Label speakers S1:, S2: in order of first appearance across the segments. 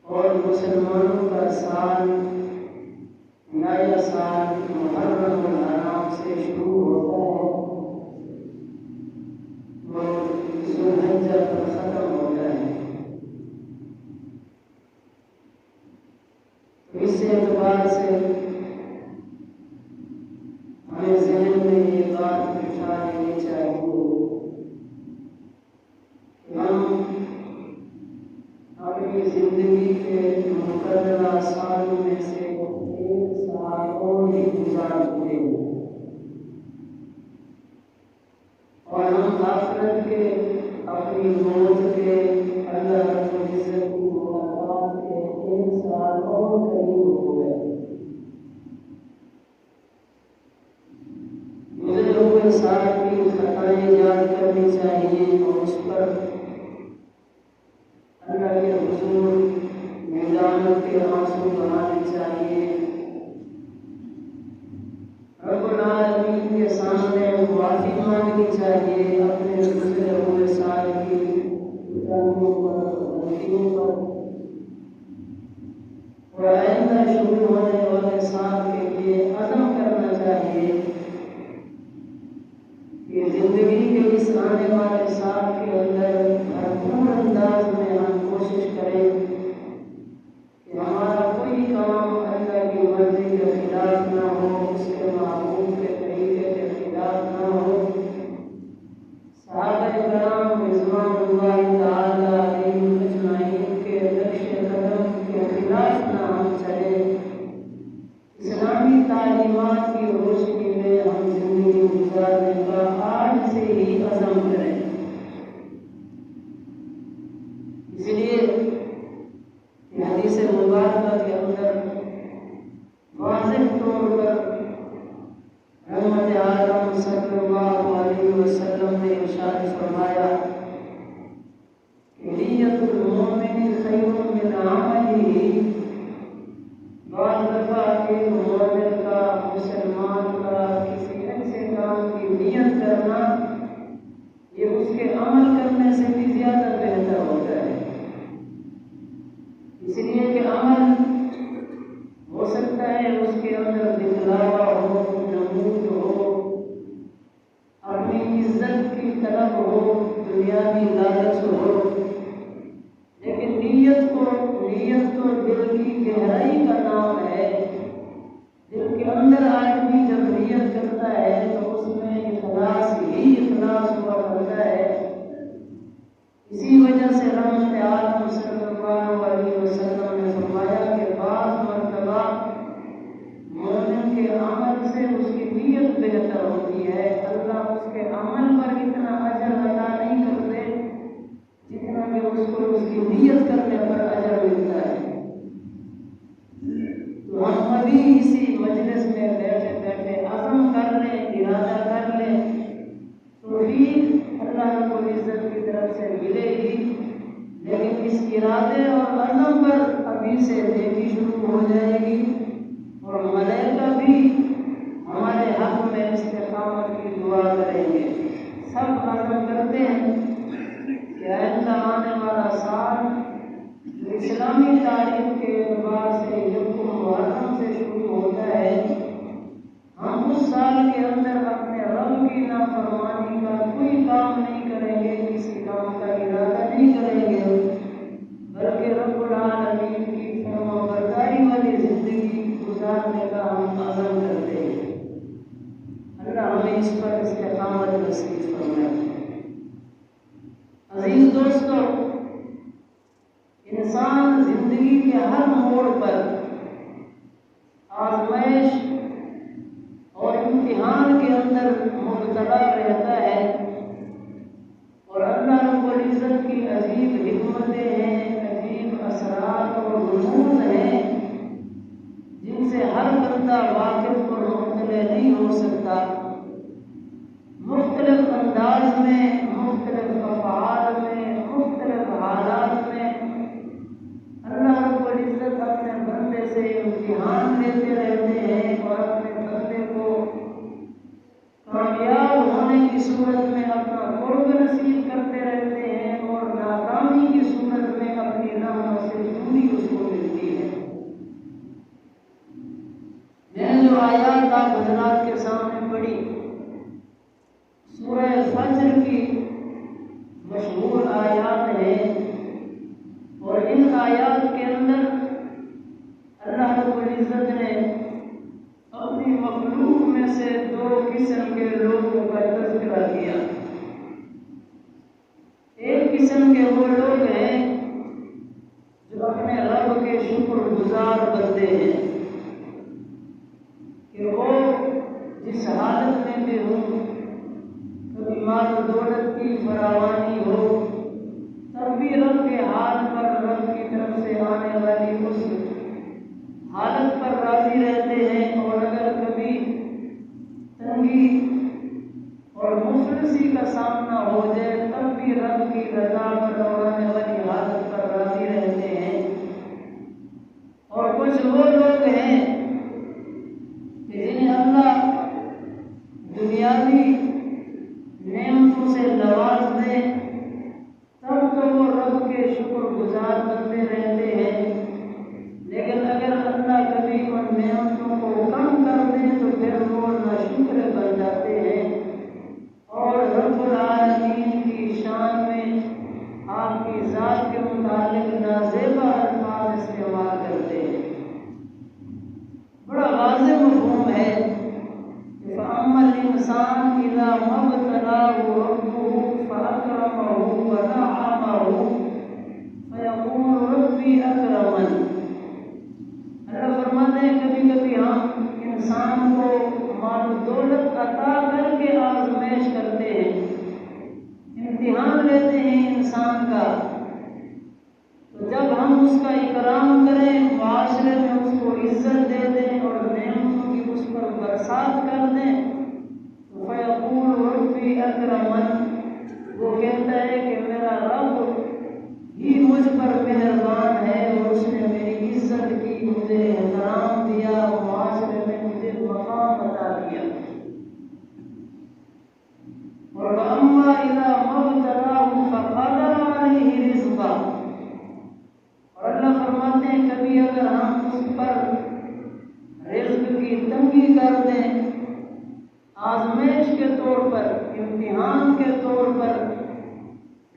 S1: اور مسلمانوں کا سال نیا سال محرم الحرام سے شروع ہوتا ہے اور ذوالحجہ پر ختم ہوتا ہے۔ اس اعتبار سے ہمیں ذہن میں یہ بات بٹھا لینی چاہیے کہ ہم اپنی زندگی کے مقررہ سالوں میں سے ایک سال اور بھی گزار چکے ہیں اور ہم آخرت کے اپنی موت کے اللہ رب العزت کی ملاقات کے ایک سال اور قریب ہو گئے۔ گزرے ہوئے سال کی خطائیں یاد کرنی چاہیے اور اس پر اللہ کے حضور ندامت کے آنسو بہانے چاہیے، رب العالمین کے سامنے معافی مانگنی چاہیے اپنے گزرے ہوئے سال کی کوتاہیوں پر، غلطیوں پر، اور آئندہ شروع ہونے والے سال کے لیے عزم کرنا چاہیے کہ زندگی کے اس آنے والے سال کے اندر بھرپور انداز میں ہم کوشش کریں کہ ہمارا کوئی کام اللہ کی مرضی کے خلاف نہ ہو، اس کے محبوب کے طریقے کے خلاف نہ ہو، صحابہ کرام رضوان اللہ تعالی علیہم اجمعین کے نقش قدم کے خلاف نہ ہم چلیں، اسلامی تعلیمات کی روشنی میں ہم زندگی گزارنے کا آج سے ہی عزم کریں۔ اس لیے حدیث مبارکہ کے اندر واضح طور پر رحمت عالم صلی اللہ علیہ وسلم نے ارشاد فرمایا کہ نیت المومن خیر من عملہ، بعض دفعہ ایک مومن کا، مسلمان کا کسی ایسے کام کی نیت کرنا یہ اس کے عمل کرنے سے بھی زیادہ بہتر ہوتا ہے، اس لیے کہ عمل ہو سکتا ہے اس کے اندر دکھلاوا ہو، نمود ہو، اپنی عزت کی طلب ہو، دنیاوی لالچ ہو، لیکن نیت تو دل کی گہرائی کا نام ہے۔ دل کے اندر آدمی جب نیت کرتا ہے تو اس میں اخلاص ہی اخلاص ہوا کرتا ہے۔ اسی وجہ سے رحمت عالم صلی اللہ علیہ وسلم نے فرمایا کہ بعض مرتبہ مومن کے عمل سے اس کی نیت بہتر ہوتی ہے، اللہ اس کے عمل پر اتنا اجر عطا نہیں کرتے جتنا کہ اس کو اس کی نیت کرنے پر اجر ملتا ہے۔ تو ہم ابھی اسی مجلس میں بیٹھے بیٹھے عزم کر لیں، ارادہ کر لیں، توفیق اللہ رب العزت کی طرف سے ملے گی، لیکن اس ارادے اور عزم پر ابھی سے نیکی شروع ہو جائے گی اور ملائکہ بھی ہمارے حق میں استقامت کی دعا کریں گے۔ سب عزم کرتے ہیں کہ آئندہ آنے والا سال اسلامی تاریخ کے اعتبار سے یکم محرم سے شروع ہوتا ہے، ہم اس سال کے اندر اپنے رب کی نافرمانی کا کوئی کام نہیں کریں گے، کسی کام کا ارادہ نہیں کریں گے، بلکہ رب العالمین کی فرمانبرداری والی زندگی گزارنے کا ہم عزم کرتے ہیں۔ اللہ ہمیں اس پر استقامت نصیب فرمائے۔ عزیز دوستو، انسان زندگی کے ہر موڑ پر آزمائش اور امتحان کے اندر مبتلا رہتا ہے، اور اللہ رب العزت کی عجیب حکمتیں ہیں، عجیب اثرات اور رموز ہیں جن سے ہر بندہ واقف اور مطلع نہیں ہو سکتا۔ مختلف انداز میں، مختلف افعال میں، مختلف حالات میں اللہ رب العزت اپنے بندے سے امتحان لیتے رہتے ہیں اور اپنے بندے کو کامیاب ہونے کی صورت میں اپنا قرب نصیب کرتے رہتے ہیں اور ناکامی کی صورت میں اپنی رحمت سے دوری اس کو العزت نے اپنی مخلوق میں سے دو قسم کے لوگوں کا تذکرہ کیا۔ ایک قسم کے وہ لوگ ہیں جو اپنے رب کے شکر گزار بندے ہیں کہ وہ جس حالت میں بھی ہوں، کبھی مال و دولت کی فراوانی ہو، تب بھی رب کے حال پر، رب کی طرف سے آنے والی اس حالت پر راضی رہتے ہیں، اور اگر کبھی تنگی اور مفلسی کا سامنا ہو جائے تب بھی رب کی رضا پر آنے والی حالت پر راضی رہتے ہیں۔ اور کچھ وہ لوگ ہیں کہ جنہیں اللہ دنیاوی نعمتوں سے نواز دے تب تو وہ رب کے شکر گزار بنتے رہتے ہیں، لیکن اگر اللہ کبھی ان نعمتوں کو کم کر دے تو پھر وہ ناشکر بن جاتے ہیں، اور رب العالمین کی شان میں آپ کی ذات کے متعلق نازیبا الفاظ استعمال کرتے ہیں۔ بڑا واضح مفہوم ہے کہ فَأَمَّا الْإِنسَانُ إِذَا مَا ابْتَلَاهُ رَبُّهُ فَأَكْرَمَهُ وَنَعَّمَهُ فَيَقُولُ رَبِّي أَكْرَمَنِ۔ اللہ فرماتے ہیں کبھی کبھی ہم انسان کو مال و دولت عطا کر کے آزمائش کرتے ہیں، امتحان لیتے ہیں انسان کا، تو جب ہم اس کا اکرام کریں، معاشرے میں اس کو عزت دے دیں اور نعمتوں کی اس پر برسات کر دیں تو فیقول ربی اکرمن، وہ کہتا ہے کہ میرا رب ہی مجھ پر مہربان ہے اور اس نے میری عزت کی، مجھے احترام دیا اور معاشرے میں مجھے مقام عطا کیا۔ اور وَأَمَّا إِذَا مَا ابْتَلَاهُ فَقَدَرَ عَلَيْهِ رِزْقَهُ، اور اللہ فرماتے ہیں کبھی اگر ہم اس پر رزق کی تنگی کر دیں، آزمائش کے طور پر، امتحان کے طور پر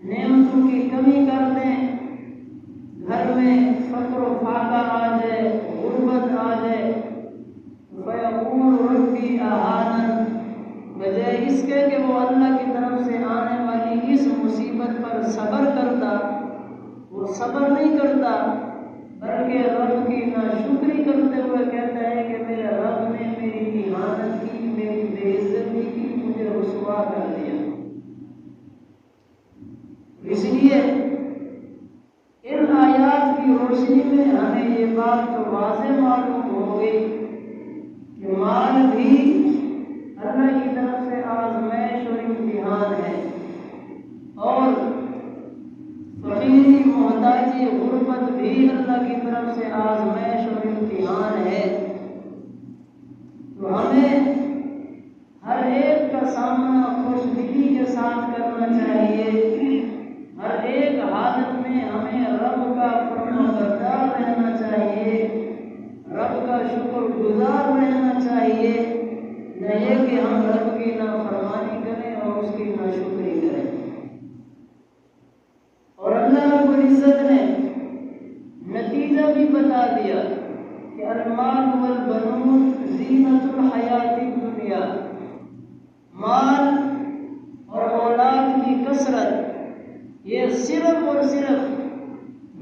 S1: نعمتوں کی کمی کر دیں، گھر میں فقر و فاقہ آ جائے، غربت آ جائے، فَيَقُولُ رَبِّي أَهَانَنِ، بجائے اس کے کہ وہ اللہ کی طرف سے آنے والی اس مصیبت پر صبر کرتا، وہ صبر نہیں کرتا بلکہ رب کی ناشکری کرتے ہوئے کہتا ہے کہ میرے رب نے میری اہانت کی، میری بے عزتی کی، مجھے رسوا کر دیا۔ اس لیے ان آیات کی روشنی میں ہمیں یہ بات تو واضح معلوم ہو گئی کہ مال بھی اللہ کی طرف سے آزمائش اور امتحان ہے، اور فقیری، محتاجی، غربت بھی اللہ کی طرف سے آزمائش اور امتحان ہے۔ تو ہمیں ہر ایک کا سامنا خوش دلی کے ساتھ کرنا چاہیے، ہر ایک حالت میں ہمیں رب کا فرما بردار رہنا چاہیے، رب کا شکر گزار رہنا چاہیے، نہ یہ کہ ہم رب کی نافرمانی کریں اور اس کی ناشکری کریں۔ اور اللہ رب العزت نے نتیجہ بھی بتا دیا کہ المال والبنون زینت الحیات الدنیا، مال اور اولاد کی کثرت یہ صرف اور صرف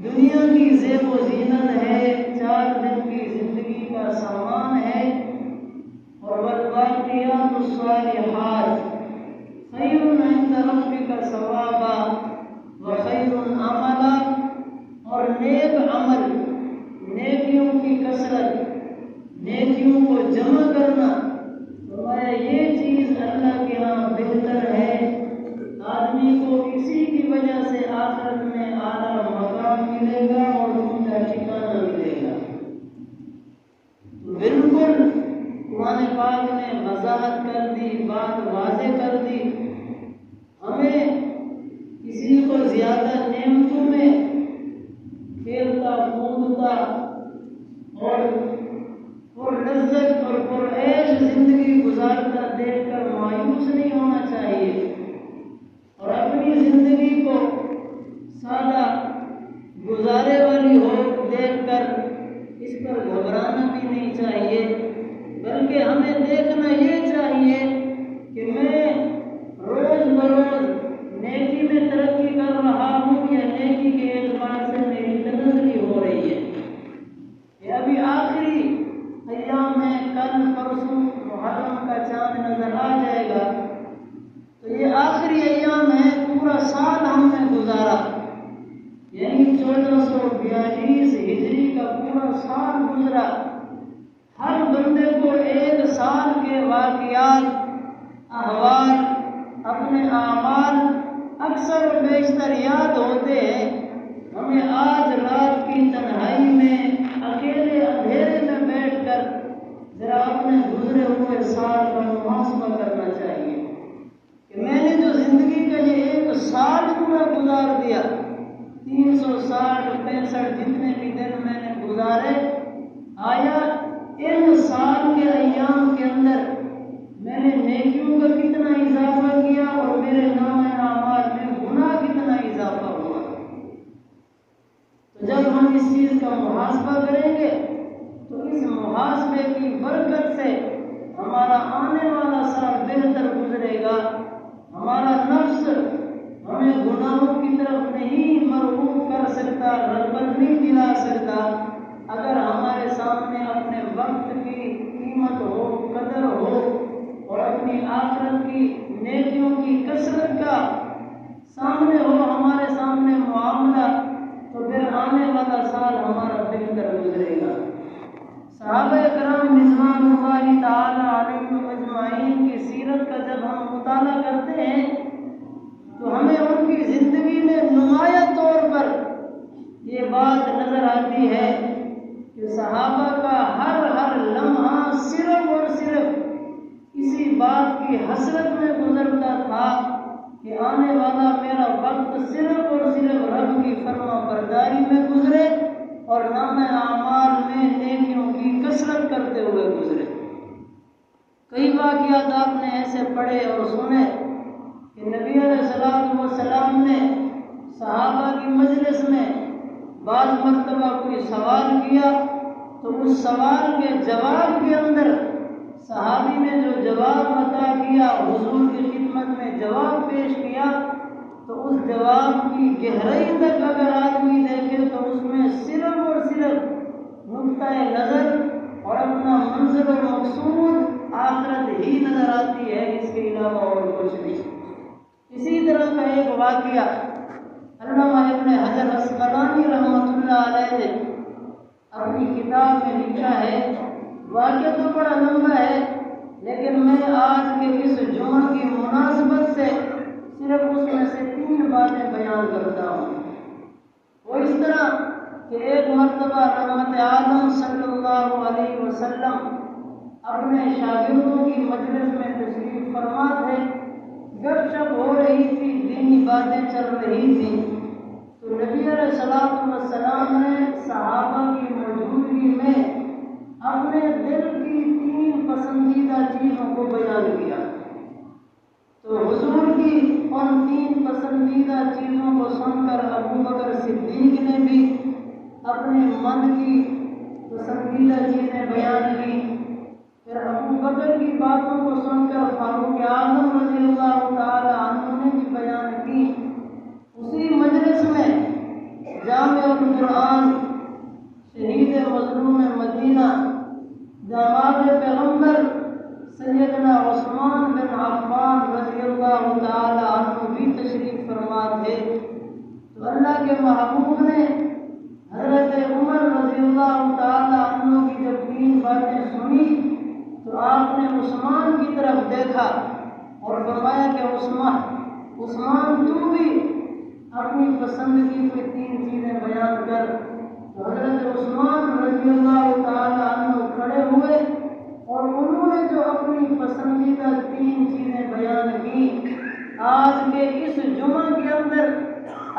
S1: دنیا کی زیب و زینت ہے، 4 دن کی زندگی کا سامان ہے، اور والباقیات الصالحات خیر عند ربک ثوابا وخیر عملا، اور نیک عمل، نیکیوں کی کثرت، نیکیوں کو جمع کرنا، فرمایا یہ چیز اللہ کے ہاں بہتر ہے، آدمی کو اسی کی وجہ سے آخرت میں اعلیٰ مقام ملے گا اور اونچا ٹھکانہ ملے گا۔ بالکل قرآن پاک نے وضاحت کر دی، بات واضح کر دی، ہمیں کسی کو زیادہ نعمتوں میں کھیلتا کودتا اور لذت اور پرعیش زندگی گزارتا دیکھ کر مایوس نہیں ہونا چاہیے، اور اپنی زندگی کو سادہ گزارے والی ہو دیکھ کر اس پر گھبرانا بھی نہیں گزرا. ہر بندے کو 1 سال کے واقعات، احوال، اپنے اعمال اکثر و بیشتر یاد ہوتے ہیں. ہمیں آج رات کی تنہائی میں اکیلے اندھیرے میں بیٹھ کر ذرا اپنے گزرے ہوئے سال کا محاسبہ کرنا چاہیے کہ میں نے جو زندگی کا یہ 1 سال پورا گزار دیا، 360 65 جتنے بھی دن میں نے گزارے، آیا ان سال کے ایام کے اندر میں نے نیکیوں کا کتنا اضافہ کیا اور میرے نام اعمال میں گناہ کتنا اضافہ ہوا؟ تو جب ہم اس چیز کا محاسبہ کریں گے تو اس محاسبے کی برکت سے ہمارا آنے والا سال بہتر گزرے گا. ہمارا نفس ہمیں گناہوں کی طرف نہیں مرغوب کر سکتا، رغبت نہیں دلا سکتا اگر ہمارے سامنے اپنے وقت کی قیمت ہو، قدر ہو اور اپنی آخرت کی نیکیوں کی کثرت کا سامنے ہو ہمارے سامنے معاملہ، تو پھر آنے والا سال ہمارا بہتر گزرے گا. صحابہ کرام رضوان اللہ تعالی علیہم اجمعین کی سیرت کا جب ہم مطالعہ کرتے ہیں تو ہمیں ان کی زندگی میں نمایاں طور پر یہ بات نظر آتی ہے کہ صحابہ کا ہر لمحہ صرف اور صرف اسی بات کی حسرت میں گزرتا تھا کہ آنے والا میرا وقت صرف اور صرف رب کی فرما برداری میں گزرے اور نام اعمال میں نیکیوں کی کثرت کرتے ہوئے گزرے. کئی واقعات آپ نے ایسے پڑھے اور سنے کہ نبی علیہ السلام نے صحابہ کی مجلس میں بعض مرتبہ کوئی سوال کیا تو اس سوال کے جواب کے اندر صحابی نے جو جواب عطا کیا، حضور کی خدمت میں جواب پیش کیا، تو اس جواب کی گہرائی تک اگر آدمی دیکھے تو اس میں صرف اور صرف نقطۂ نظر اور اپنا منزل و مقصود آخرت ہی نظر آتی ہے، اس کے علاوہ اور کچھ نہیں. اسی طرح کا ایک واقعہ علامہ ابن حجر اسقلانی رحمۃ اللہ علیہ نے اپنی کتاب میں لکھا ہے. واقعہ تو بڑا لمبا ہے لیکن میں آج کے اس جمعہ کی مناسبت سے صرف اس میں سے 3 باتیں بیان کرتا ہوں. وہ اس طرح کہ ایک مرتبہ رحمت عالم صلی اللہ علیہ وسلم اپنے شاگردوں کی مجلس میں تشریف فرما تھے. گپ شپ ہو رہی تھی، دینی باتیں چل رہی تھیں، تو نبی علیہ السلام نے صحابہ کی موجودگی میں اپنے دل کی 3 پسندیدہ چیزوں کو بیان کیا. تو حضور کی ان 3 پسندیدہ چیزوں کو سن کر ابو بکر صدیق نے بھی اپنے من کی پسندیدہ چیزیں بیان کی. پھر ابو بکر کی باتوں کو سن کر فاروق اعظم رضی اللہ تعالی عنہ نے بھی بیان کی. اسی مجلس میں جامع القرآن، شہید مظلوم مدینہ، داماد پیغمبر سیدنا عثمان بن عفان رضی اللہ تعالی عنہ بھی تشریف فرما تھے. تو اللہ کے محبوب نے حضرت عمر رضی اللہ تعالی عنہ کی جب 3 باتیں سنی تو آپ نے عثمان کی طرف دیکھا اور فرمایا کہ عثمان تو بھی اپنی پسند کی کوئی 3 چیزیں بیان کر. تو حضرت عثمان رضی اللہ تعالی عنہ کھڑے ہوئے اور انہوں نے جو اپنی پسندیدہ 3 چیزیں بیان کی، آج کے اس جمعہ کے اندر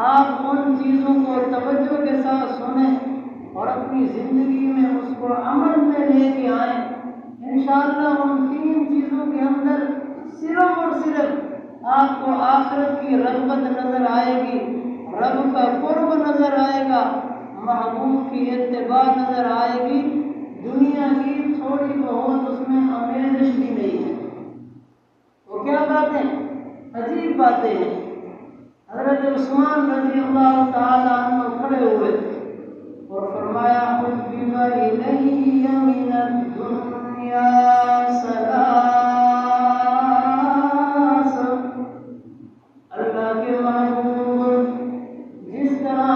S1: آپ ان چیزوں کو توجہ کے ساتھ سنیں اور اپنی زندگی میں اس کو عمل میں لے کے آئیں. انشاءاللہ ان 3 چیزوں کے اندر صرف اور صرف آپ کو آخرت کی رغبت نظر آئے گی، رب کا قرب نظر آئے گا، محبوب کی اتباع نظر آئے گی. دنیا کی تھوڑی بہت اس میں آمیزش بھی نہیں ہے. وہ کیا باتیں، عجیب باتیں ہیں. حضرت عثمان رضی اللہ تعالی عنہ کھڑے ہوئے اور فرمایا حبب الی من الدنیا ثلاث. اللہ کے محبوب، جس طرح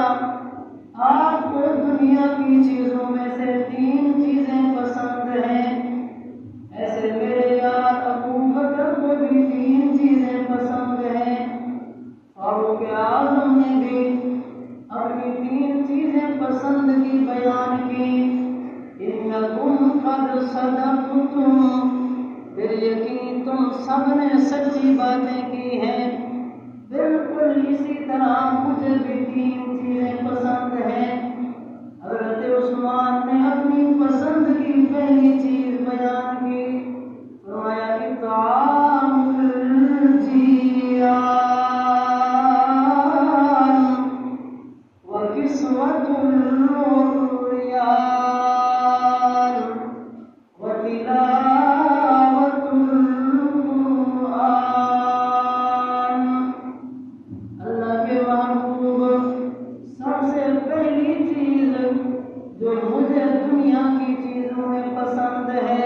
S1: آپ کو دنیا کی چیزوں میں سے 3 چیزیں صدقتم، پھر یقین تم سب نے سچی باتیں کی ہیں۔ بالکل اسی طرح مجھے بھی 3 چیزیں پسند ہیں۔ حضرت عثمان نے اپنی پسند کی پہلی چیز بیان کی، فرمایا اطعام الجیعان وکسوۃ العریان وتلاوۃ القرآن۔ اللہ کے محبوب، سب سے پہلی چیز جو مجھے دنیا کی چیزوں میں پسند ہے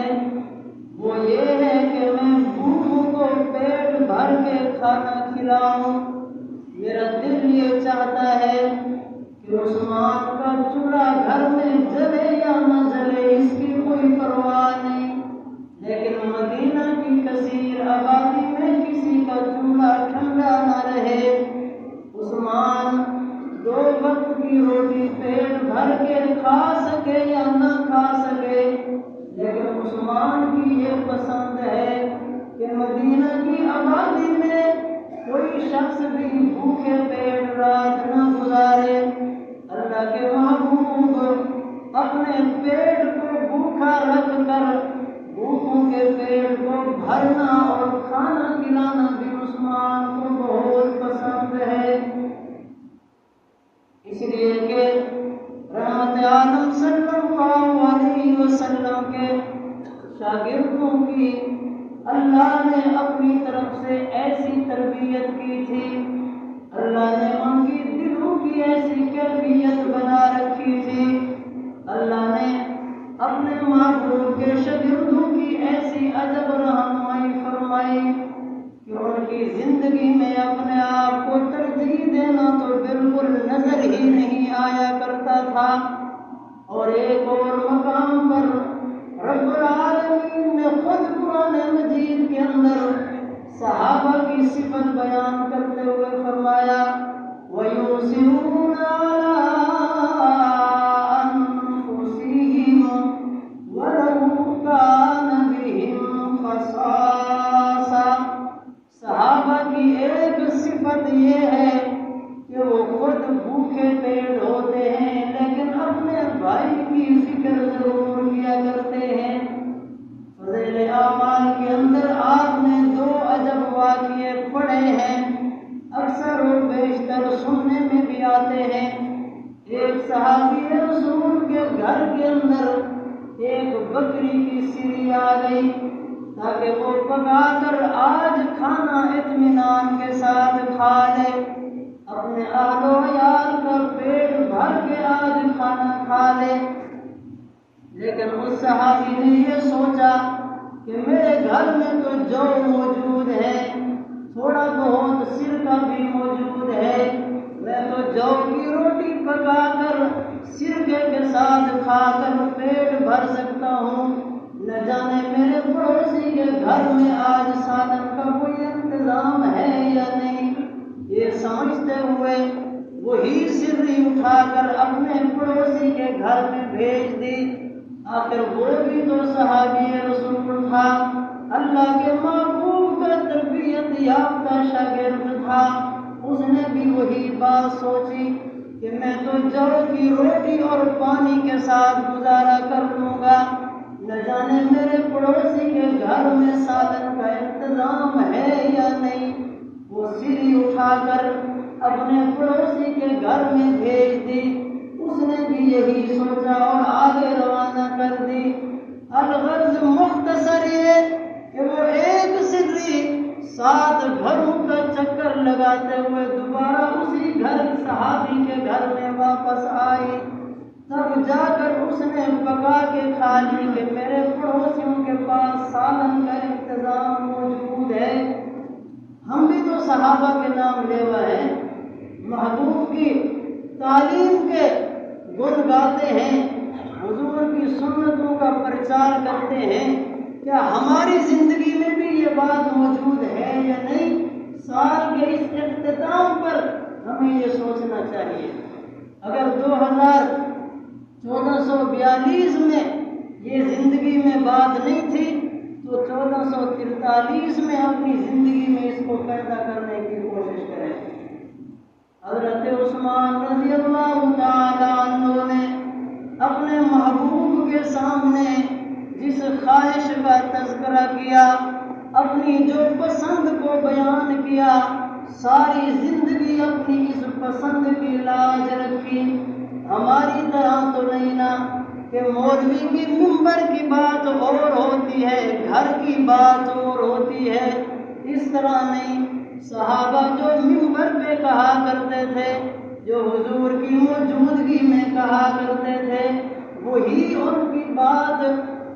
S1: وہ یہ ہے کہ میں بھوکوں کو پیٹ بھر کے کھانا کھلاؤں۔ میرا دل یہ چاہتا ہے کہ عثمان کا چولہا گھر میں جلے یا نہ جلے اس کی کوئی پرواہ نہیں، لیکن مدینہ کی کثیر آبادی میں کسی کا چولہا ٹھنڈا نہ رہے۔ عثمان 2 وقت کی روٹی پیٹ بھر کے کھا سکے یا نہ کھا سکے، لیکن عثمان کی یہ پسند ہے کہ مدینہ کی آبادی میں کوئی شخص بھی بھوکے پیٹ رات نہ گزارے۔ اللہ کے محبوب اپنے پیٹ کو بھوکا رکھ کر بھوکوں کے پیٹ کو بھرنا اور کھانا کھلانا بھی عثمان کو بہت پسند ہے۔ اس لیے کہ رحمت عالم صلی اللہ علیہ وسلم کے شاگردوں کی اللہ نے اپنی طرف سے ایسی تربیت کی تھی، اللہ نے ان کی دلوں کی ایسی کیفیت بنا رکھی تھی، اللہ نے اپنے محبوب کے شاگردوں کی ایسی عجب رہنمائی فرمائی کہ ان کی زندگی میں اپنے آپ کو ترجیح دینا تو بالکل نظر ہی نہیں آیا کرتا تھا۔ اور ایک اور مقام پر رب العالمین نے خود قرآن مجید کے اندر صحابہ کی صفت بیان کرتے ہوئے فرمایا وَيُؤْثِرُونَ عَلَىٰ أَنفُسِهِمْ وَلَوْ كَانَ بِهِمْ خَصَاصَةٌ۔ صحابہ کی ایک صفت یہ ہے کہ وہ خود بھوکے پیٹ ہوتے ہیں لیکن اپنے بھائی کی فکر ضرور کیا کرتے ہیں۔ فضائل اعمال کے اندر آپ نے 2 عجب واقعے پڑھے ہیں، اکثر و بیشتر سننے میں بھی آتے ہیں۔ ایک صحابی رسول کے گھر کے اندر ایک بکری کی سری آ گئی تاکہ وہ پکا کر آج کھانا اطمینان کے ساتھ کھا لے، اپنے اہل و عیال کا پیٹ بھر کے آج کھانا کھا لے۔ لیکن اس صحابی نے یہ سوچا کہ میرے گھر میں تو جو موجود ہے، تھوڑا بہت سرکہ بھی موجود ہے، میں تو جو کی روٹی پکا کر سرکے کے ساتھ کھا کر پیٹ بھر سکتا ہوں، نہ جانے میرے پڑوسی کے گھر میں آج سالن کا کوئی انتظام ہے یا نہیں۔ یہ سمجھتے ہوئے وہی سری اٹھا کر اپنے پڑوسی کے گھر میں بھیج دی۔ آخر وہ بھی تو صحابی رسول تھا، اللہ کے محبوب کا تربیت یافتہ شاگرد تھا، اس نے بھی وہی بات سوچی کہ میں تو جو کی روٹی اور پانی کے ساتھ گزارا کر لوں گا، نہ جانے میرے پڑوسی کے گھر میں سالن کا انتظام ہے یا نہیں۔ وہ سری اٹھا کر اپنے پڑوسی کے گھر میں بھیج دی، اس نے بھی یہی سوچا اور آگے روانہ کر دی۔ الغرض مختصر یہ کہ وہ ایک سری 7 گھروں کا چکر لگاتے ہوئے دوبارہ اسی گھر صحابی کے گھر میں واپس آئی، تب جا کر اس نے پکا کے کھا لی کہ میرے پڑوسیوں کے پاس سالن کا انتظام موجود ہے۔ ہم بھی تو صحابہ کے نام لیوا ہیں، محبوب کی تعلیم کے گن گاتے ہیں، حضور کی سنتوں کا پرچار کرتے ہیں، کیا ہماری زندگی میں بھی یہ بات موجود ہے یا نہیں؟ سال کے اس اختتام پر ہمیں یہ سوچنا چاہیے۔ اگر 1442 میں یہ زندگی میں بات نہیں تھی تو 1443 میں اپنی زندگی میں اس کو پیدا کرنے کی کوشش کریں۔ حضرت عثمان رضی اللہ تعالی عنہ نے اپنے محبوب کے سامنے جس خواہش کا تذکرہ کیا، اپنی جو پسند کو بیان کیا، ساری زندگی اپنی اس پسند کی لاج رکھی۔ ہماری طرح تو نہیں نا کہ مولوی کی منبر کی بات اور ہوتی ہے، گھر کی بات اور ہوتی ہے، اس طرح نہیں۔ صحابہ جو منبر پہ کہا کرتے تھے، جو حضور کی موجودگی میں کہا کرتے تھے، وہی ان کی بات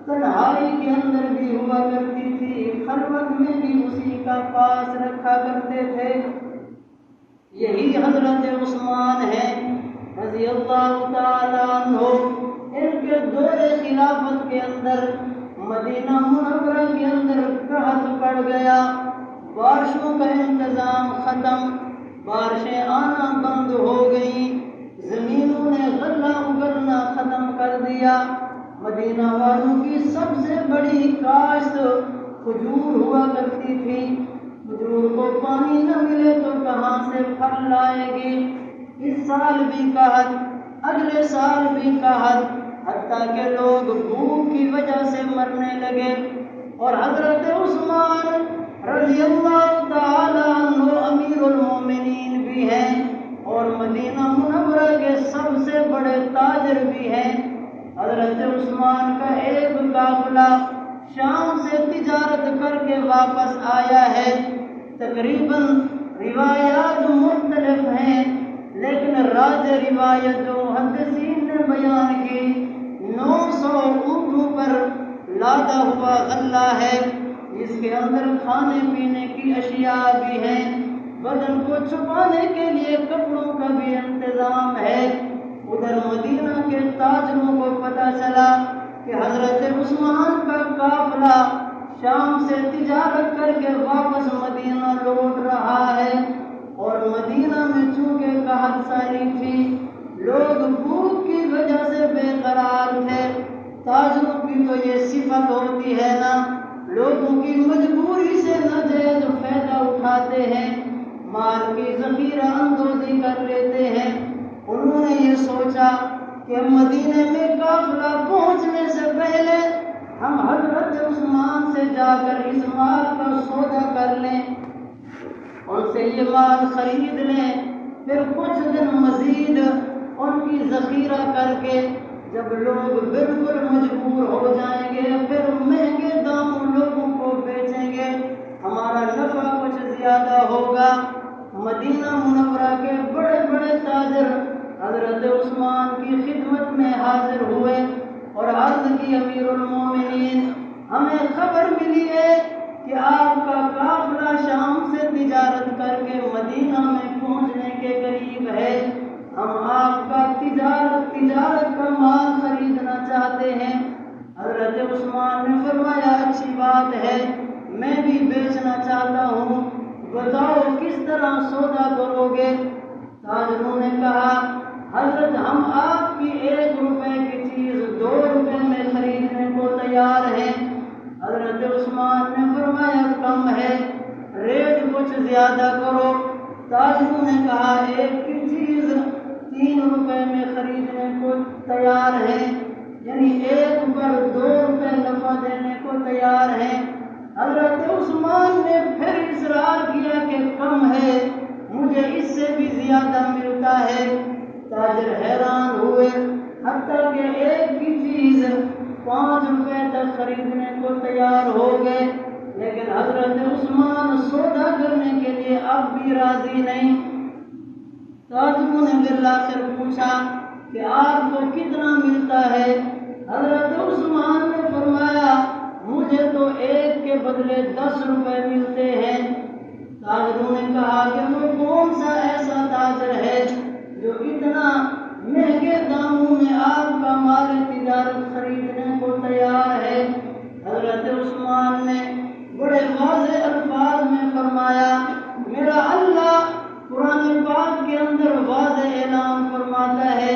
S1: تنہائی کے اندر بھی ہوا کرتی تھی، خلوت میں بھی اسی کا پاس رکھا کرتے تھے۔ یہی حضرت عثمان ہے رضی اللہ تعالیٰ عنہ۔ ان کے دور خلافت کے اندر مدینہ منورہ کے اندر قحط پڑ گیا، بارشوں کا انتظام ختم، بارشیں آنا بند ہو گئیں، زمینوں نے غلہ اگلنا ختم کر دیا۔ مدینہ والوں کی سب سے بڑی کاشت کھجور ہوا کرتی تھی، کھجور کو پانی نہ ملے تو کہاں سے پھل لائے گی؟ اس سال بھی قحط، اگلے سال بھی قحط، حتیٰ کہ لوگ بھوک کی وجہ سے مرنے لگے۔ اور حضرت عثمان رضی اللہ تعالی عنہ امیر المومنین بھی ہیں اور مدینہ منورہ کے سب سے بڑے تاجر بھی ہیں۔ حضرت عثمان کا ایک قافلہ شام سے تجارت کر کے واپس آیا ہے، تقریباً روایات مختلف ہیں، لیکن راج روایت جو محدثین نے بیان کی 900 اونٹوں پر لادا ہوا غلہ ہے، اس کے اندر کھانے پینے کی اشیاء بھی ہیں، بدن کو چھپانے کے لیے کپڑوں کا بھی انتظام ہے۔ ادھر مدینہ کے تاجروں کو پتہ چلا کہ حضرت عثمان کا قافلہ شام سے تجارت کر کے واپس مدینہ لوٹ رہا ہے، اور مدینہ میں چونکہ قحط ساری تھی، لوگ بھوک کی وجہ سے بے قرار تھے۔ تاجروں کی تو یہ صفت ہوتی ہے نا، لوگوں کی مجبوری سے ناجائز فائدہ اٹھاتے ہیں، مال کی ذخیرہ اندوزی کر لیتے ہیں۔ انہوں نے یہ سوچا کہ مدینے میں قافلہ پہنچنے سے پہلے ہم حضرت عثمان سے جا کر اس مال کا سودا کر لیں، ان سے یہ مال خرید لیں، پھر کچھ دن مزید ان کی ذخیرہ کر کے جب لوگ بالکل مجبور ہو جائیں گے پھر مہنگے داموں لوگوں کو بیچیں گے، ہمارا نفع کچھ زیادہ ہوگا۔ مدینہ منورہ کے بڑے بڑے تاجر حضرت عثمان کی خدمت میں حاضر ہوئے اور عرض کی امیر المومنین، ہمیں خبر ملی ہے کہ آپ کا قافلہ شام سے تجارت کر کے مدینہ میں پہنچنے کے قریب ہے، ہم آپ کا تجارت کا مال خریدنا چاہتے ہیں۔ حضرت عثمان نے فرمایا اچھی بات ہے، میں بھی بیچنا چاہتا ہوں، بتاؤ کس طرح سودا کرو گے؟ تاجروں نے کہا حضرت ہم آپ کی 1 روپے کی چیز 2 روپے میں خریدنے کو تیار ہیں۔ حضرت عثمان نے فرمایا کم ہے، ریٹ کچھ زیادہ کرو۔ تاجروں نے کہا 1 کی چیز 3 روپے میں خریدنے کو تیار ہے، یعنی 1 پر 2 روپے نفع دینے کو تیار ہے۔ حضرت عثمان نے پھر اصرار کیا کہ کم ہے، مجھے اس سے بھی زیادہ ملتا ہے۔ تاجر حیران ہوئے، حتیٰ کہ 1 کی چیز 5 روپے تک خریدنے کو تیار ہو گئے، لیکن حضرت عثمان سودا کرنے کے لیے اب بھی راضی نہیں۔ تاجروں نے بالآخر پوچھا کہ آپ کو کتنا ملتا ہے؟ حضرت عثمان نے فرمایا مجھے تو 1 کے بدلے 10 روپے ملتے ہیں۔ تاجروں نے کہا کہ وہ کون سا ایسا تاجر ہے جو اتنا مہنگے داموں میں آپ کا مال تجارت خریدنے کو تیار ہے؟ حضرت عثمان نے بڑے واضح الفاظ میں فرمایا میرا اللہ قرآن پاک کے اندر واضح اعلان فرماتا ہے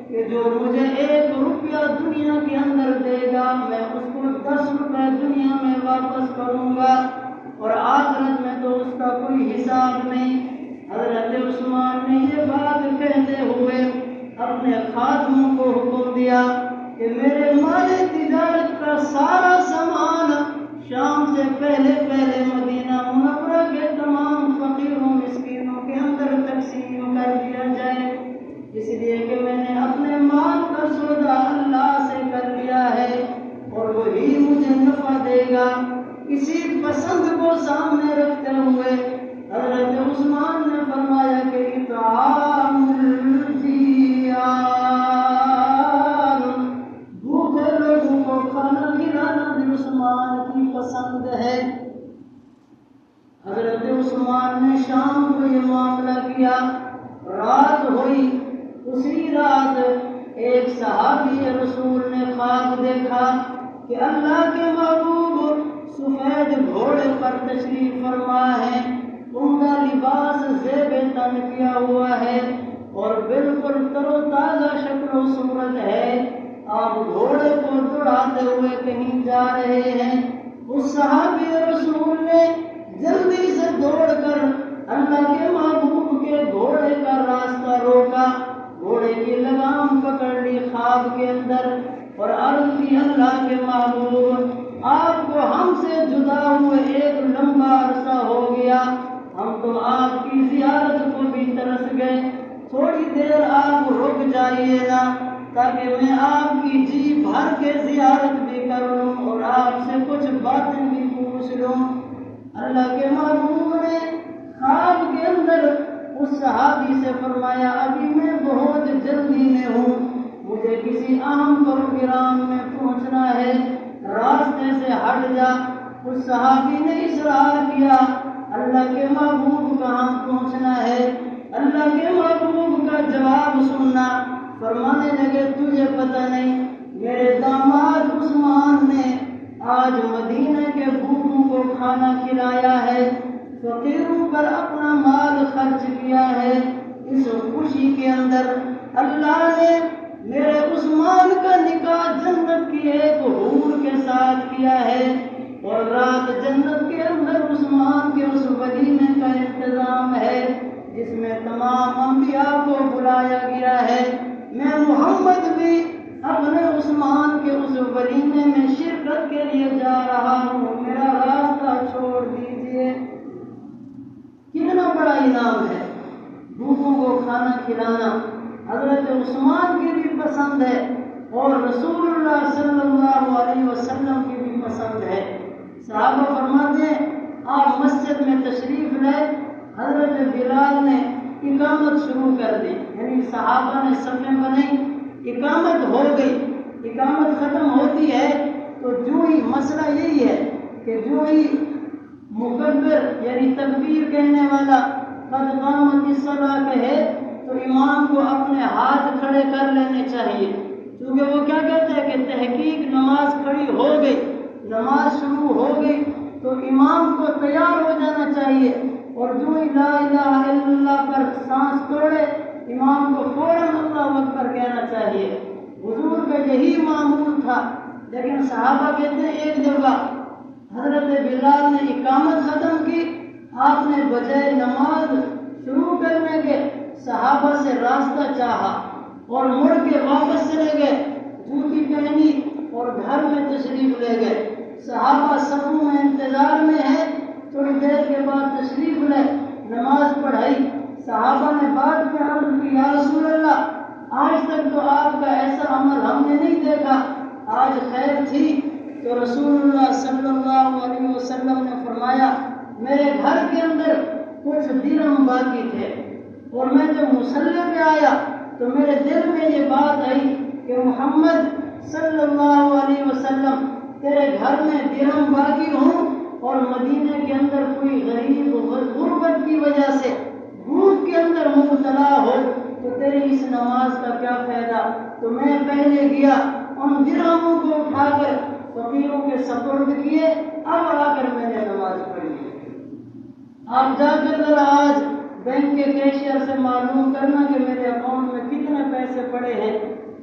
S1: کہ جو مجھے 1 روپیہ دنیا کے اندر دے گا حساب نہیں۔ حضرت عثمان نے یہ بات کہتے ہوئے اپنے خادموں کو حکم دیا کہ میرے مال تجارت کا سارا سامان شام سے پہلے مدینہ منورہ کے تمام فقیروں مسکینوں کے اندر تقسیم کر دیا جائے، اس لیے کہ میں نے اپنے مال کا سودا اللہ سے کر لیا ہے اور وہی مجھے نفع دے گا۔ اسی پسند کو سامنے رکھتے ہوئے حضرت عثمان نے فرمایا کہ اطعام الجیعان، بھوکے لوگوں کو کھانا کھلانا بھی عثمان کی پسند ہے۔ حضرت عثمان نے شام کو یہ معاملہ کیا، رات ہوئی، اسی رات ایک صحابی رسول نے خواب دیکھا کہ اللہ کے محبوب سفید گھوڑے پر تشریف فرما ہے، عمدہ لباس زیب تن کیا ہوا ہے اور بالکل تر و تازہ شکل و صورت ہے، آپ گھوڑے کو دوڑاتے ہوئے کہیں جا رہے ہیں۔ اس صحابی رسول نے جلدی سے دوڑ کر اللہ کے محبوب کے گھوڑے کا راستہ روکا، گھوڑے کی لگام پکڑ لی خواب کے اندر اور عرض کی اللہ کے محبوب آپ کو ہم سے جدا ہوئے ایک لمبا عرصہ ہو گیا، ہم تو آپ کی زیارت کو بھی ترس گئے، تھوڑی دیر آپ رک جائیے نا تاکہ میں آپ کی جی بھر کے زیارت بھی کر لوں اور آپ سے کچھ باتیں بھی پوچھ لوں۔ اللہ کے محبوب نے خواب کے اندر اس صحابی سے فرمایا ابھی میں بہت جلدی میں ہوں، مجھے کسی اہم پروگرام میں پہنچنا ہے، راستے سے ہٹ جا۔ اس صحابی نے اصرار کیا اللہ کے محبوب کہاں پہنچنا ہے؟ اللہ کے محبوب کا جواب سننا، فرمانے لگے تجھے پتہ نہیں میرے داماد عثمان نے آج مدینہ کے بھوکوں کو کھانا کھلایا ہے، فقیروں پر اپنا مال خرچ کیا ہے۔ اس خوشی کے اندر اللہ نے میرے عثمان کا نکاح جنت کی ایک حور کے ساتھ کیا ہے اور رات جنت کے اندر عثمان کے اس ولیمے کا انتظام ہے جس میں تمام انبیاء کو بلایا گیا ہے۔ میں محمد بھی اپنے عثمان کے اس ولیمے میں شرکت کے لیے جا رہا ہوں، میرا راستہ چھوڑ دیجیے۔ کتنا بڑا انعام ہے بھوکوں کو کھانا کھلانا، حضرت عثمان کی بھی پسند ہے اور رسول اللہ صلی اللہ علیہ وسلم کی بھی پسند ہے۔ صحابہ فرماتے ہیں آپ مسجد میں تشریف لائے، حضرت بلال نے اقامت شروع کر دی، یعنی صحابہ نے صفیں بنائی، اقامت ہو گئی، اقامت ختم ہوتی ہے تو جو ہی مسئلہ یہی ہے کہ جو ہی مکبر یعنی تکبیر کہنے والا قد قامت الصلاۃ کہے تو امام کو اپنے ہاتھ کھڑے کر لینے چاہیے، کیونکہ وہ کیا کہتے ہیں کہ تحقیق نماز کھڑی ہو گئی، نماز شروع ہو گئی تو امام کو تیار ہو جانا چاہیے اور جو ہی لا الہ الا اللہ پر سانس توڑے امام کو فوراً اللہ اکبر کہنا چاہیے۔ حضور کا یہی معمول تھا، لیکن صحابہ کہتے ہیں ایک جگہ حضرت بلال نے اقامت ختم کی، آپ نے بجائے نماز شروع کرنے کے صحابہ سے راستہ چاہا اور مڑ کے واپس چلے گئے، جوتی پہنی اور گھر میں تشریف لے گئے۔ صحابہ صفوں میں انتظار میں ہے، تھوڑی دیر کے بعد تشریف لے، نماز پڑھائی۔ صحابہ نے بعد میں عرض کی یا رسول اللہ آج تک تو آپ کا ایسا عمل ہم نے نہیں دیکھا، آج خیر تھی؟ تو رسول اللہ صلی اللہ علیہ وسلم نے فرمایا میرے گھر کے اندر کچھ درہم باقی تھے اور میں جب مصلی پہ آیا تو میرے دل میں یہ بات آئی کہ محمد صلی اللہ علیہ وسلم تیرے گھر میں درہم باقی ہوں اور مدینہ کے اندر کوئی غریب غربت کی وجہ سے بھوک کے اندر مبتلا ہو تو تیری اس نماز کا کیا فائدہ؟ تو میں پہلے گیا ان درہموں کو اٹھا کر فقیروں کے سپرد کیے، اب آ کر میں نے نماز پڑھی۔ آپ جا کر ذرا آج بینک کے کیشیئر سے معلوم کرنا کہ میرے اکاؤنٹ میں کتنے پیسے پڑے ہیں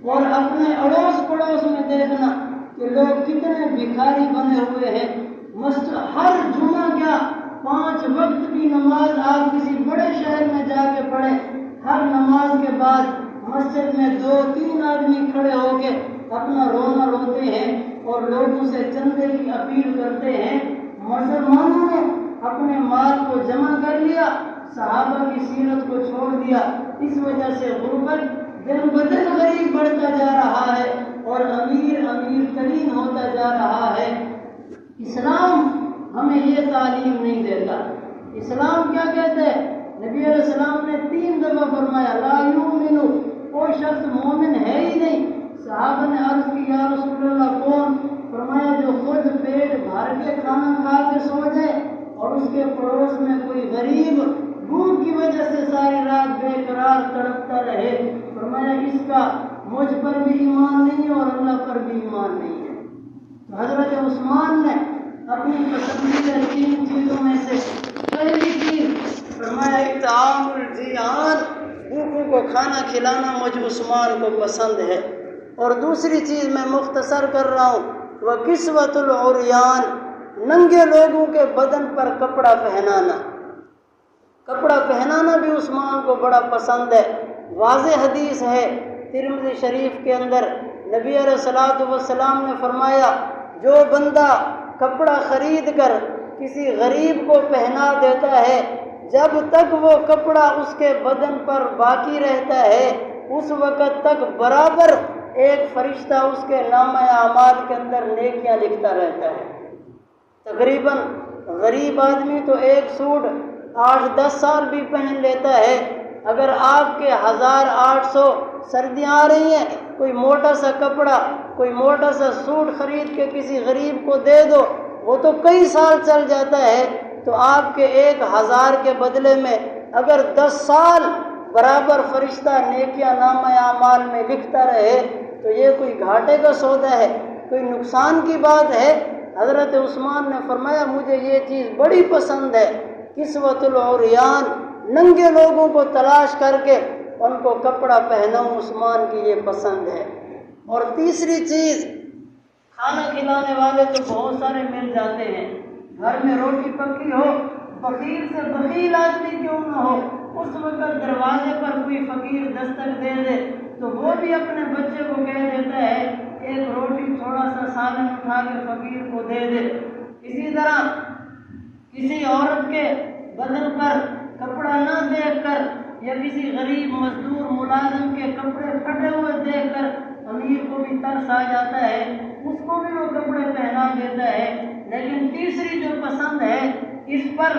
S1: اور اپنے اڑوس پڑوس میں دیکھنا کہ لوگ کتنے بھکاری بنے ہوئے ہیں۔ ہر جمعہ کیا 5 وقت کی نماز آپ کسی بڑے شہر میں جا کے پڑھیں، ہر نماز کے بعد مسجد میں 2-3 آدمی کھڑے ہو کے اپنا رونا روتے ہیں اور لوگوں سے چندے کی اپیل کرتے ہیں۔ مسلمانوں نے اپنے مال کو جمع کر لیا، صحابہ کی سیرت کو چھوڑ دیا، اس وجہ سے غربت دن بدن غریب بڑھتا جا رہا ہے اور امیر ترین ہوتا جا رہا ہے۔ اسلام ہمیں یہ تعلیم نہیں دیتا۔ اسلام کیا کہتے ہیں؟ نبی علیہ السلام نے 3 دفعہ فرمایا لا یؤمن، کوئی شخص مومن ہے ہی نہیں۔ صحابہ نے عرض کی یا رسول اللہ کون؟ فرمایا جو خود پیٹ بھر کے کھانا کھا کے سو جائے اور اس کے پڑوس میں کوئی غریب بھوک کی وجہ سے ساری رات بے قرار تڑپتا رہے، فرمایا اس کا مجھ پر بھی ایمان نہیں اور اللہ پر بھی ایمان نہیں ہے۔ تو حضرت عثمان نے اپنی پسندیدہ 3 چیزوں میں سے پہلی چیز فرمایا اطعام الجیعان، بھوکوں کو کھانا کھلانا مجھ عثمان کو پسند ہے۔ اور دوسری چیز میں مختصر کر رہا ہوں، وکسوۃ العریان، ننگے لوگوں کے بدن پر کپڑا پہنانا۔ کپڑا پہنانا بھی عثمان کو بڑا پسند ہے۔ واضح حدیث ہے ترمذی شریف کے اندر، نبی علیہ الصلوۃ والسلام نے فرمایا جو بندہ کپڑا خرید کر کسی غریب کو پہنا دیتا ہے، جب تک وہ کپڑا اس کے بدن پر باقی رہتا ہے اس وقت تک برابر ایک فرشتہ اس کے نامہ اعمال کے اندر نیکیاں لکھتا رہتا ہے۔ تقریباً غریب آدمی تو ایک سوٹ 8-10 سال بھی پہن لیتا ہے۔ اگر آپ کے 1800 سردیاں آ رہی ہیں، کوئی موٹا سا کپڑا، کوئی موٹا سا سوٹ خرید کے کسی غریب کو دے دو، وہ تو کئی سال چل جاتا ہے۔ تو آپ کے 1000 کے بدلے میں اگر 10 سال برابر فرشتہ نیکیاں نامہ اعمال میں لکھتا رہے تو یہ کوئی گھاٹے کا سودا ہے، کوئی نقصان کی بات ہے۔ حضرت عثمان نے فرمایا مجھے یہ چیز بڑی پسند ہے، کسوۃ العریان، ننگے لوگوں کو تلاش کر کے ان کو کپڑا پہناؤں، عثمان کی یہ پسند ہے۔ اور تیسری چیز، کھانا کھلانے والے تو بہت سارے مل جاتے ہیں، گھر میں روٹی پکی ہو، فقیر سے بخیل آدمی کیوں نہ ہو، اس وقت دروازے پر کوئی فقیر دستک دے دے تو وہ بھی اپنے بچے کو کہہ دیتا ہے ایک روٹی تھوڑا سا سالن اٹھا کے فقیر کو دے دے۔ اسی طرح کسی عورت کے بدن پر کپڑا نہ دیکھ کر یا کسی غریب مزدور ملازم کے کپڑے پھٹے ہوئے دیکھ کر امیر کو بھی ترس آ جاتا ہے، اس کو بھی وہ کپڑے پہنا دیتا ہے۔ لیکن تیسری جو پسند ہے، اس پر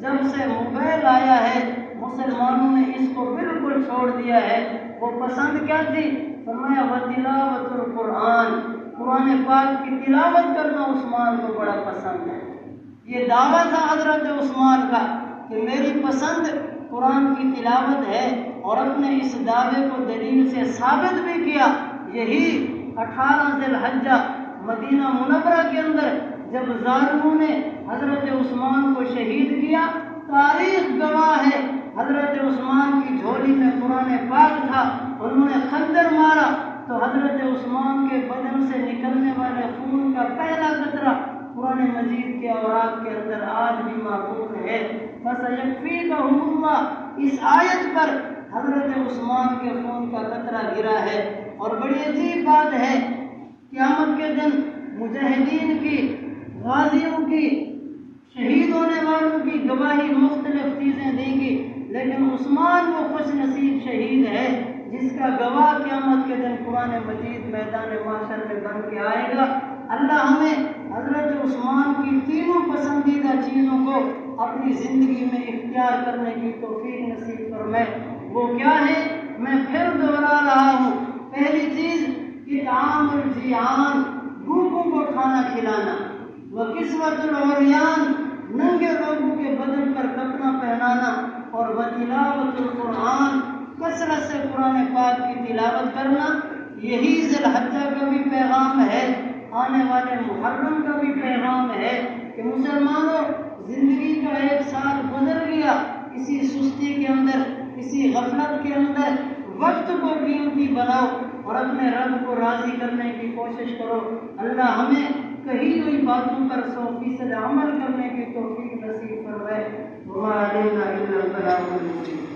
S1: جب سے موبائل آیا ہے مسلمانوں نے اس کو بالکل چھوڑ دیا ہے۔ وہ پسند کیا تھی؟ فرمایا وتلاوت القرآن، قرآن پاک کی تلاوت کرنا عثمان کو بڑا پسند ہے۔ یہ دعویٰ تھا حضرت عثمان کا کہ میری پسند قرآن کی تلاوت ہے، اور اپنے اس دعوے کو دلیل سے ثابت بھی کیا۔ یہی 18 ذی الحجہ مدینہ منورہ کے اندر جب ظالموں نے حضرت عثمان کو شہید کیا، تاریخ گواہ ہے حضرت عثمان کی جھولی میں قرآن پاک تھا، انہوں نے خنجر مارا تو حضرت عثمان کے بدن سے نکلنے والے خون کا پہلا قطرہ قرآن مجید کے اوراق کے اندر آج بھی محفوظ ہے۔ فَسَيَكْفِيكَهُمُ اللَّهُ، اس آیت پر حضرت عثمان کے خون کا قطرہ گرا ہے۔ اور بڑی عجیب بات ہے، قیامت کے دن مجاہدین کی، غازیوں کی، شہید ہونے والوں کی گواہی مختلف چیزیں دیں گی، لیکن عثمان وہ خوش نصیب شہید ہے جس کا گواہ قیامت کے دن قرآن مجید میدان محشر میں بن کے آئے گا۔ اللہ ہمیں حضرت عثمان کی تینوں پسندیدہ چیزوں کو اپنی زندگی میں اختیار کرنے کی توفیق نصیب فرمائے۔ وہ کیا ہے؟ میں پھر دوہرا رہا ہوں۔ پہلی چیز اطعام الجیعان، بھوکوں کو کھانا کھلانا، وکسوۃ العریان، ننگے لوگوں کے بدن پر کپڑا پہنانا، اور وتلاوت القرآن، کثرت سے قرآن پاک کی تلاوت کرنا۔ یہی ذی الحجہ کا بھی پیغام ہے، آنے والے محرم کا بھی پیغام ہے کہ مسلمانوں، زندگی کا 1 سال گزر گیا کسی سستی کے اندر، کسی غفلت کے اندر، وقت کو قیمتی بناؤ اور اپنے رب کو راضی کرنے کی کوشش کرو۔ اللہ ہمیں کہی ہوئی باتوں پر 100% عمل کرنے کی توفیق نصیب فرمائے۔ وما علینا الا البلاغ المبین۔